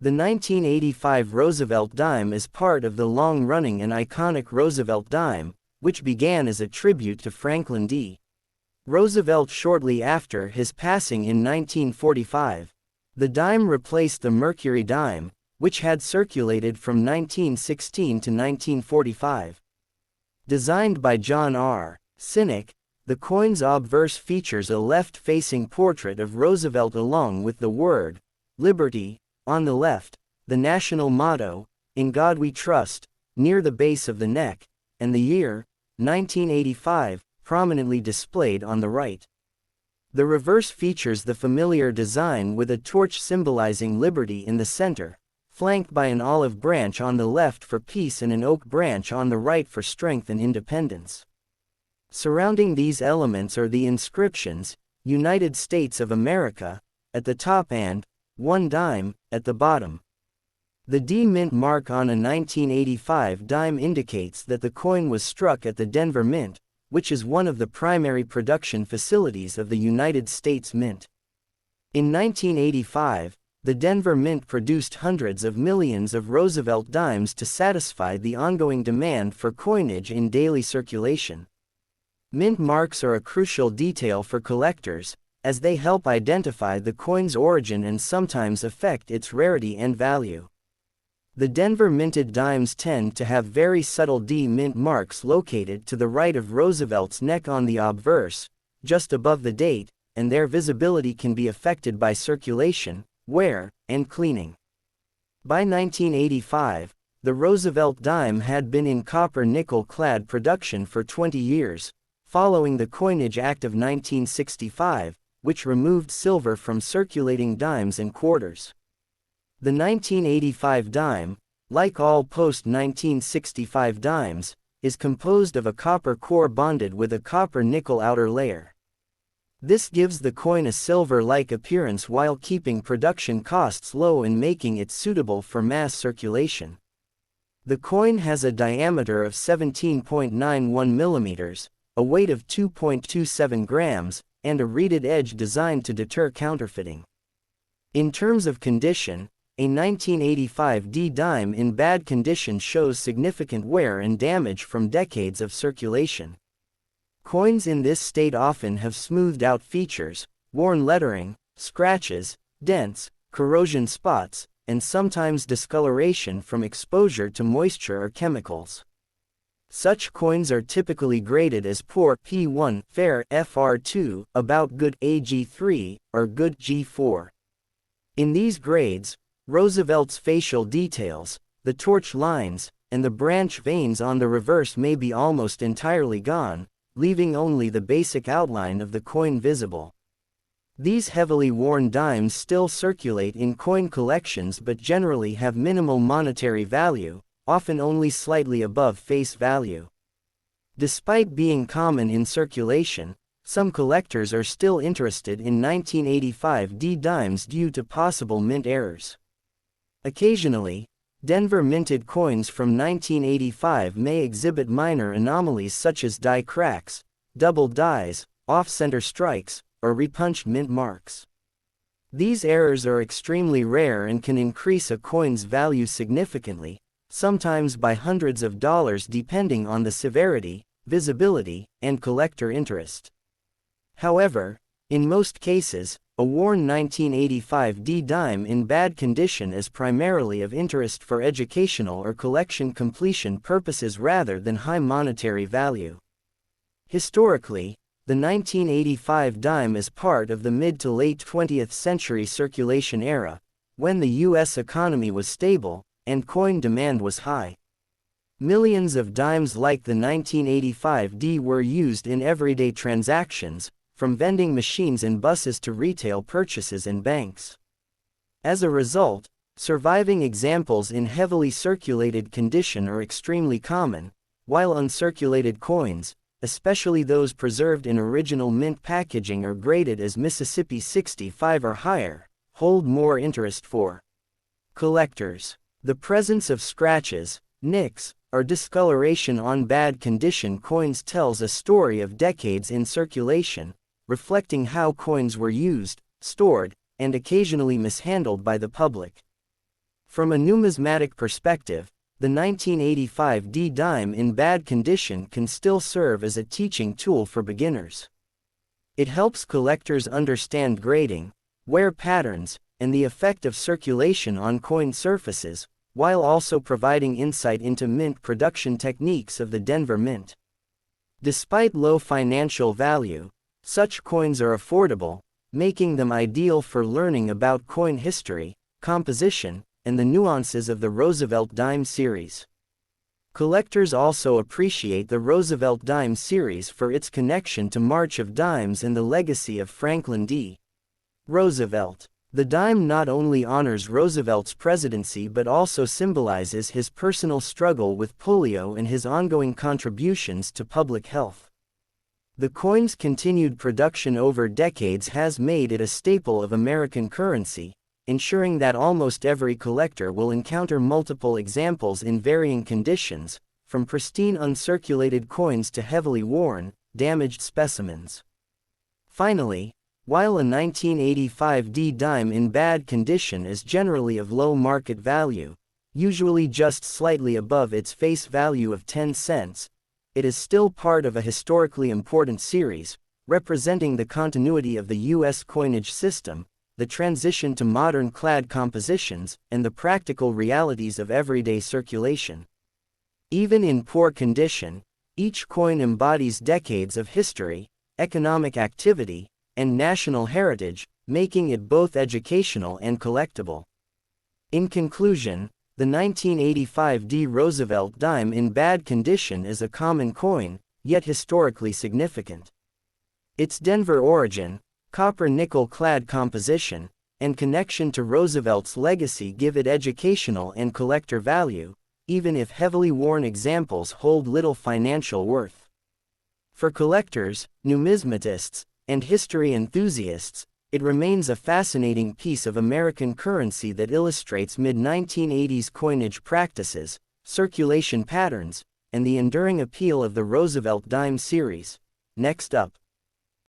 The 1985 Roosevelt Dime is part of the long-running and iconic Roosevelt Dime, which began as a tribute to Franklin D. Roosevelt shortly after his passing in 1945. The dime replaced the Mercury dime, which had circulated from 1916 to 1945. Designed by John R. Sinek, the coin's obverse features a left-facing portrait of Roosevelt along with the word "Liberty" on the left, the national motto, "In God We Trust," near the base of the neck, and the year, 1985, prominently displayed on the right. The reverse features the familiar design with a torch symbolizing liberty in the center, flanked by an olive branch on the left for peace and an oak branch on the right for strength and independence. Surrounding these elements are the inscriptions, "United States of America," at the top and "1 dime," at the bottom. The D Mint mark on a 1985 dime indicates that the coin was struck at the Denver Mint, which is one of the primary production facilities of the United States Mint. In 1985, the Denver Mint produced hundreds of millions of Roosevelt dimes to satisfy the ongoing demand for coinage in daily circulation. Mint marks are a crucial detail for collectors, as they help identify the coin's origin and sometimes affect its rarity and value. The Denver minted dimes tend to have very subtle D Mint marks located to the right of Roosevelt's neck on the obverse, just above the date, and their visibility can be affected by circulation, wear, and cleaning. By 1985, the Roosevelt dime had been in copper-nickel-clad production for 20 years, following the Coinage Act of 1965, which removed silver from circulating dimes and quarters. The 1985 dime, like all post-1965 dimes, is composed of a copper core bonded with a copper-nickel outer layer. This gives the coin a silver-like appearance while keeping production costs low and making it suitable for mass circulation. The coin has a diameter of 17.91 millimeters, a weight of 2.27 grams, and a reeded edge designed to deter counterfeiting. In terms of condition, a 1985 D dime in bad condition shows significant wear and damage from decades of circulation. Coins in this state often have smoothed-out features, worn lettering, scratches, dents, corrosion spots, and sometimes discoloration from exposure to moisture or chemicals. Such coins are typically graded as poor P1, fair FR2, about good AG3, or good G4. In these grades, Roosevelt's facial details, the torch lines, and the branch veins on the reverse may be almost entirely gone, leaving only the basic outline of the coin visible. These heavily worn dimes still circulate in coin collections but generally have minimal monetary value, often only slightly above face value. Despite being common in circulation, some collectors are still interested in 1985 D dimes due to possible mint errors. Occasionally, Denver minted coins from 1985 may exhibit minor anomalies such as die cracks, double dies, off-center strikes, or repunched mint marks. These errors are extremely rare and can increase a coin's value significantly, sometimes by hundreds of dollars depending on the severity, visibility, and collector interest. However, in most cases, a worn 1985 D dime in bad condition is primarily of interest for educational or collection completion purposes rather than high monetary value. Historically, the 1985 dime is part of the mid to late 20th century circulation era, when the U.S. economy was stable and coin demand was high. Millions of dimes like the 1985 D were used in everyday transactions, from vending machines in buses to retail purchases in banks. As a result, surviving examples in heavily circulated condition are extremely common, while uncirculated coins, especially those preserved in original mint packaging or graded as Mississippi 65 or higher, hold more interest for collectors. The presence of scratches, nicks, or discoloration on bad condition coins tells a story of decades in circulation, reflecting how coins were used, stored, and occasionally mishandled by the public. From a numismatic perspective, the 1985 D dime in bad condition can still serve as a teaching tool for beginners. It helps collectors understand grading, wear patterns, and the effect of circulation on coin surfaces, while also providing insight into mint production techniques of the Denver Mint. Despite low financial value, such coins are affordable, making them ideal for learning about coin history, composition, and the nuances of the Roosevelt Dime series. Collectors also appreciate the Roosevelt Dime series for its connection to March of Dimes and the legacy of Franklin D. Roosevelt. The dime not only honors Roosevelt's presidency but also symbolizes his personal struggle with polio and his ongoing contributions to public health. The coin's continued production over decades has made it a staple of American currency, ensuring that almost every collector will encounter multiple examples in varying conditions, from pristine uncirculated coins to heavily worn, damaged specimens. Finally, while a 1985 D dime in bad condition is generally of low market value, usually just slightly above its face value of 10 cents, it is still part of a historically important series, representing the continuity of the U.S. coinage system, the transition to modern clad compositions, and the practical realities of everyday circulation. Even in poor condition, each coin embodies decades of history, economic activity, and national heritage, making it both educational and collectible. In conclusion, the 1985 D Roosevelt dime in bad condition is a common coin, yet historically significant. Its Denver origin, copper-nickel clad composition, and connection to Roosevelt's legacy give it educational and collector value, even if heavily worn examples hold little financial worth. For collectors, numismatists, and history enthusiasts, it remains a fascinating piece of American currency that illustrates mid-1980s coinage practices, circulation patterns, and the enduring appeal of the Roosevelt Dime series. Next up,